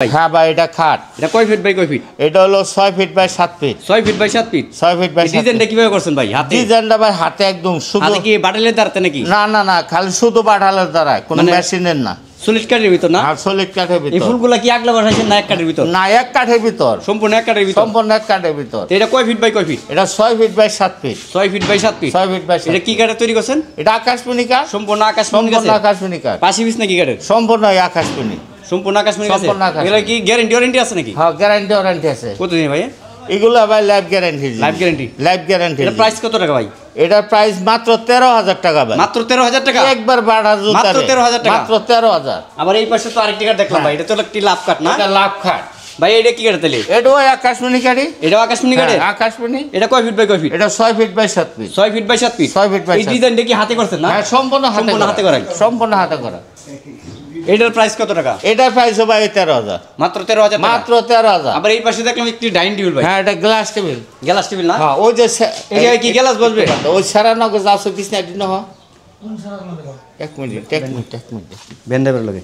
হ্যাঁ ভাই, এটা খাট। এটা কয় ফিট বাই কয় ফিট? এটা হলো 6 feet by 7 feet. 6 feet by 7 feet. 6 feet by 7 feet. ডিজাইনটা কিভাবে করছেন ভাই? হাতে? ডিজাইনটা ভাই হাতে একদম শুধু। হাতে কি বাটালের দ্বারাতে নাকি? না না না, খালি শুধু বাটালের দ্বারা, কোনো মেশিনের না। সলিড কাঠের ভিতর না? আর সলিড কাঠের ভিতর। এই ফুলগুলা কি আগলা বসাইছেন না এক কাঠের ভিতর? না, এক কাঠের ভিতর। সম্পূর্ণ এক কাঠের ভিতর? সম্পূর্ণ এক কাঠের ভিতর। তো এটা কয় ফিট বাই কয় ফিট? এটা 6 feet by 7 feet. 6 feet by 7 feet. 6 feet by 7। এটা কি কাঠের তৈরি করছেন? এটা আকাশমণি কাঠ। সম্পূর্ণ আকাশমণি কাঠ। সম্পূর্ণ আকাশমণি কাঠ। পাশি পিস নাকি কাঠের? সম্পূর্ণ আকাশমণি। সম্পূর্ণ আকাশমণি কাঠ। সম্পূর্ণ আকাশমণি। এগুলা কি গ্যারান্টি ওয়ারেন্টি আছে নাকি? হ্যাঁ, গ্যারান্টি ওয়ারেন্টি আছে। কতদিন ভাই? এগুলো ভাই life guarantee. Life guarantee? Life guarantee. এটা প্রাইস কত টাকা ভাই? এটার প্রাইস মাত্র 13,000 টাকা ভাই। মাত্র 13,000 টাকা? একবার বাড়া জুতা। মাত্র 13,000 টাকা? মাত্র 13,000। আবার এই পাশে তো আরেকটি কাঠ দেখলাম ভাই, এটা তো একটি লাভ কাঠ না? এটা লাভ কাঠ ভাই। এটা কি কাঠ তাহলে? এটাও আকাশমণি কাঠি। এটাও আকাশমণি কাঠে? আকাশমণি। এটা কয় ফিট বাই কয় ফিট? এটা 6 feet by 7 feet. 6 feet by 7 feet. 6 feet by 7 এই ডিজাইনটা কি হাতে করছেন না? হ্যাঁ, সম্পূর্ণ হাতে করা। সম্পূর্ণ হাতে করা। এটার প্রাইস কত টাকা? এটার প্রাইস ভাই 13,000। মাত্র 13,000 টাকা? মাত্র 13,000। আবার এই পাশে দেখলাম একটি ডাইনিং টেবিল ভাই। হ্যাঁ, এটা গ্লাস টেবিল। গ্লাস টেবিল না? হ্যাঁ, ওই যে এই জায়গায় কি গ্লাস বসবে? ওই সারানো যাচ্ছে বিছনা দিন। হ এক মিনিট। বেন্ডাবের লগে।